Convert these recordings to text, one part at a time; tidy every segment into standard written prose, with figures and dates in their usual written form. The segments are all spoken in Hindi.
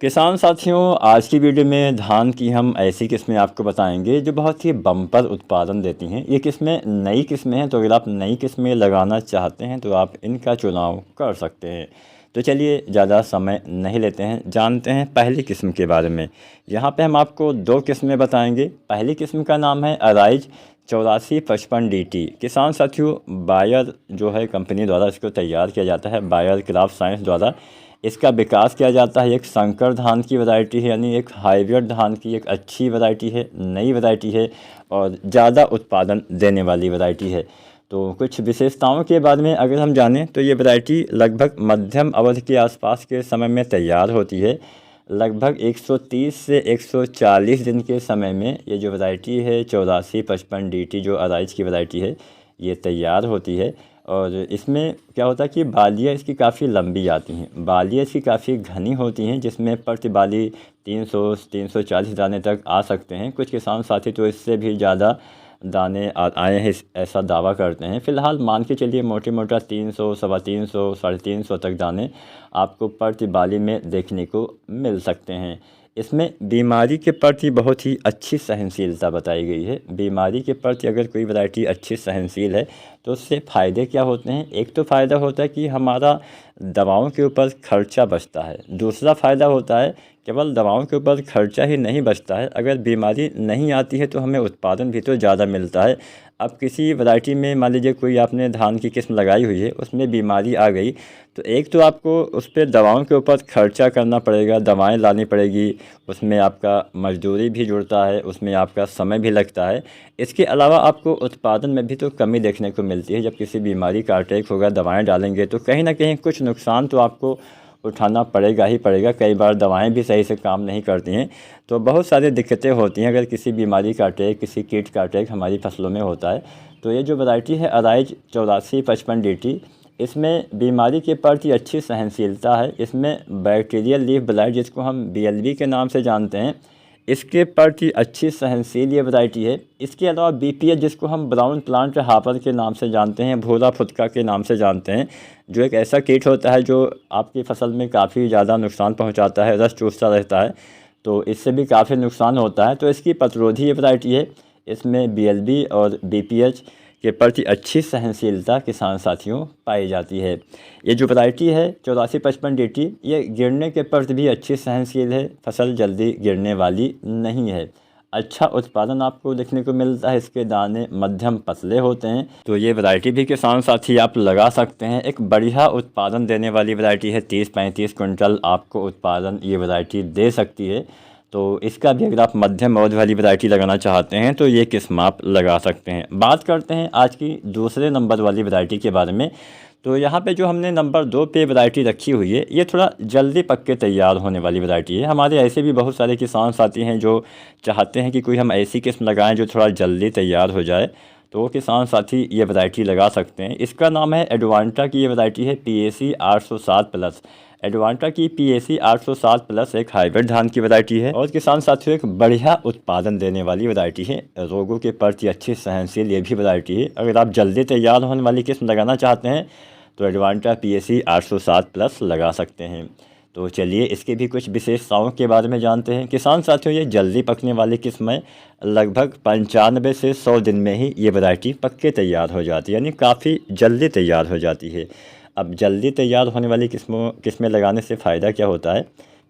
किसान साथियों, आज की वीडियो में धान की हम ऐसी किस्में आपको बताएंगे जो बहुत ही बम्पर उत्पादन देती हैं। ये किस्में नई किस्में हैं, तो अगर आप नई किस्में लगाना चाहते हैं तो आप इनका चुनाव कर सकते हैं। तो चलिए ज़्यादा समय नहीं लेते हैं, जानते हैं पहली किस्म के बारे में। यहाँ पे हम आपको दो किस्में बताएंगे। पहली किस्म का नाम है अराइज 8455 DT। किसान साथियों, बायर जो है कंपनी द्वारा इसको तैयार किया जाता है, बायर क्रॉप साइंस द्वारा इसका विकास किया जाता है। एक संकर धान की वैरायटी है, यानी एक हाइब्रिड धान की एक अच्छी वैरायटी है, नई वैरायटी है और ज़्यादा उत्पादन देने वाली वैरायटी है। तो कुछ विशेषताओं के बारे में अगर हम जानें तो ये वैरायटी लगभग मध्यम अवधि के आसपास के समय में तैयार होती है। लगभग 130 से 140 दिन के समय में ये जो वैरायटी है 8455 DT जो अराइज की वैरायटी है, ये तैयार होती है। और इसमें क्या होता है कि बालियाँ इसकी काफ़ी लंबी आती हैं, बालियाँ इसकी काफ़ी घनी होती हैं, जिसमें प्रति बाली 300-340 दाने तक आ सकते हैं। कुछ किसान साथी तो इससे भी ज़्यादा दाने आए हैं ऐसा दावा करते हैं। फ़िलहाल मान के चलिए मोटे मोटा 300, 350, 350 तक दाने आपको प्रति बाली में देखने को मिल सकते हैं। इसमें बीमारी के प्रति बहुत ही अच्छी सहनशीलता बताई गई है। बीमारी के प्रति अगर कोई वैरायटी अच्छी सहनशील है तो उससे फ़ायदे क्या होते हैं। एक तो फ़ायदा होता है कि हमारा दवाओं के ऊपर खर्चा बचता है। दूसरा फ़ायदा होता है केवल दवाओं के ऊपर खर्चा ही नहीं बचता है, अगर बीमारी नहीं आती है तो हमें उत्पादन भी तो ज़्यादा मिलता है। अब किसी वैरायटी में मान लीजिए कोई आपने धान की किस्म लगाई हुई है, उसमें बीमारी आ गई तो एक तो आपको उस पर दवाओं के ऊपर खर्चा करना पड़ेगा, दवाएं लानी पड़ेगी, उसमें आपका मजदूरी भी जुड़ता है, उसमें आपका समय भी लगता है। इसके अलावा आपको उत्पादन में भी तो कमी देखने को मिलती है। जब किसी बीमारी का अटैक होगा, दवाएं डालेंगे तो कहीं ना कहीं कुछ नुकसान तो आपको उठाना पड़ेगा ही पड़ेगा। कई बार दवाएं भी सही से काम नहीं करती हैं, तो बहुत सारी दिक्कतें होती हैं अगर किसी बीमारी का अटैक, किसी कीट का अटैक हमारी फसलों में होता है। तो ये जो वैरायटी है अराइज 8455 DT, इसमें बीमारी के प्रति अच्छी सहनशीलता है। इसमें बैक्टीरियल लीफ ब्लाइट जिसको हम BLB के नाम से जानते हैं, इसके प्रति अच्छी सहनशील ये वैरायटी है। इसके अलावा BPH जिसको हम ब्राउन प्लांट हापर के नाम से जानते हैं, भूरा फुदका के नाम से जानते हैं, जो एक ऐसा कीट होता है जो आपकी फसल में काफ़ी ज़्यादा नुकसान पहुंचाता है, रस चूसता रहता है, तो इससे भी काफ़ी नुकसान होता है। तो इसकी प्रतिरोधी ये वैरायटी है। इसमें BLB और BPH के प्रति अच्छी सहनशीलता किसान साथियों पाई जाती है। ये जो वैरायटी है 8455 DT, ये गिरने के प्रति भी अच्छी सहनशील है, फसल जल्दी गिरने वाली नहीं है। अच्छा उत्पादन आपको देखने को मिलता है, इसके दाने मध्यम पतले होते हैं। तो ये वैरायटी भी किसान साथी आप लगा सकते हैं। एक बढ़िया उत्पादन देने वाली वैरायटी है, 30-35 कुंटल आपको उत्पादन ये वैरायटी दे सकती है। तो इसका भी अगर आप मध्यम अवधि वाली वैरायटी लगाना चाहते हैं तो ये किस्म आप लगा सकते हैं। बात करते हैं आज की दूसरे नंबर वाली वैरायटी के बारे में। तो यहाँ पे जो हमने नंबर 2 पे वैरायटी रखी हुई है, ये थोड़ा जल्दी पक के तैयार होने वाली वैरायटी है। हमारे ऐसे भी बहुत सारे किसान साथी हैं जो चाहते हैं कि कोई हम ऐसी किस्म लगाएं जो थोड़ा जल्दी तैयार हो जाए, तो वो किसान साथी ये वैरायटी लगा सकते हैं। इसका नाम है एडवांटा की ये वैरायटी है, PAC 807+। एडवांटा की PAC 807+ एक हाइब्रिड धान की वैरायटी है और किसान साथियों एक बढ़िया उत्पादन देने वाली वैरायटी है। रोगों के प्रति अच्छी सहनशील ये भी वैरायटी है। अगर आप जल्दी तैयार होने वाली किस्म लगाना चाहते हैं तो एडवांटा PAC 807+ लगा सकते हैं। तो चलिए इसकी भी कुछ विशेषताओं के बारे में जानते हैं। किसान साथियों, ये जल्दी पकने वाली किस्म है। लगभग 95 से 100 दिन में ही ये वैरायटी पक के तैयार हो जाती है, यानी काफ़ी जल्दी तैयार हो जाती है। अब जल्दी तैयार होने वाली किस्में लगाने से फ़ायदा क्या होता है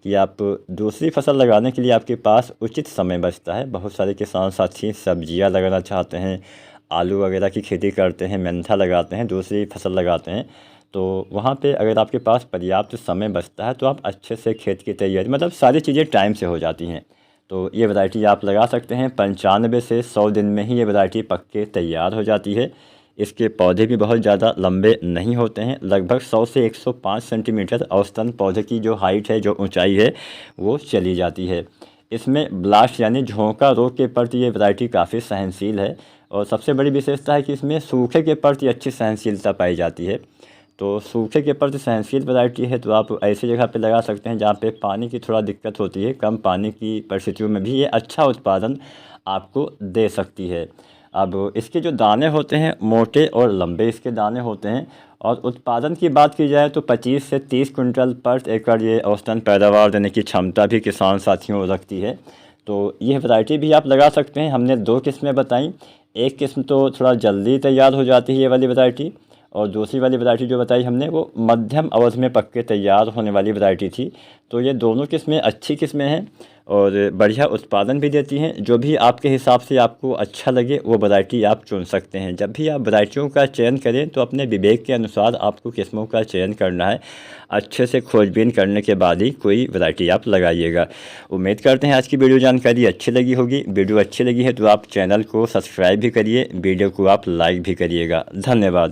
कि आप दूसरी फसल लगाने के लिए आपके पास उचित समय बचता है। बहुत सारे किसान साथी सब्जियां लगाना चाहते हैं, आलू वगैरह की खेती करते हैं, मेंथा लगाते हैं, दूसरी फसल लगाते हैं, तो वहाँ पे अगर आपके पास पर्याप्त समय बचता है तो आप अच्छे से खेत की तैयारी, मतलब सारी चीज़ें टाइम से हो जाती हैं। तो ये वैरायटी आप लगा सकते हैं। 95 से 100 दिन में ही ये वैरायटी पक के तैयार हो जाती है। इसके पौधे भी बहुत ज़्यादा लंबे नहीं होते हैं, लगभग 100 से 105 सेंटीमीटर औसतन पौधे की जो हाइट है, जो ऊंचाई है, वो चली जाती है। इसमें ब्लास्ट यानी झोंका रोग के प्रति ये वैरायटी काफ़ी सहनशील है और सबसे बड़ी विशेषता है कि इसमें सूखे के प्रति अच्छी सहनशीलता पाई जाती है। तो सूखे के प्रति सहनशील वैरायटी है, तो आप ऐसी जगह पे लगा सकते हैं जहाँ पे पानी की थोड़ा दिक्कत होती है। कम पानी की परिस्थितियों में भी ये अच्छा उत्पादन आपको दे सकती है। अब इसके जो दाने होते हैं मोटे और लंबे इसके दाने होते हैं और उत्पादन की बात की जाए तो 25 से 30 कुंटल पर एकड़ ये औसतन पैदावार देने की क्षमता भी किसान साथियों रखती है। तो यह वैरायटी भी आप लगा सकते हैं। हमने 2 किस्में बताई, एक किस्म तो थोड़ा जल्दी तैयार हो जाती है ये वाली वैरायटी, और दूसरी वाली वैरायटी जो बताई हमने वो मध्यम अवधि में पक के तैयार होने वाली वैरायटी थी। तो ये दोनों किस्में अच्छी किस्में हैं और बढ़िया उत्पादन भी देती हैं। जो भी आपके हिसाब से आपको अच्छा लगे वो वैरायटी आप चुन सकते हैं। जब भी आप वैरायटियों का चयन करें तो अपने विवेक के अनुसार आपको किस्मों का चयन करना है। अच्छे से खोजबीन करने के बाद ही कोई वैरायटी आप लगाइएगा। उम्मीद करते हैं आज की वीडियो जानकारी अच्छी लगी होगी। वीडियो अच्छी लगी है तो आप चैनल को सब्सक्राइब भी करिए, वीडियो को आप लाइक भी करिएगा। धन्यवाद।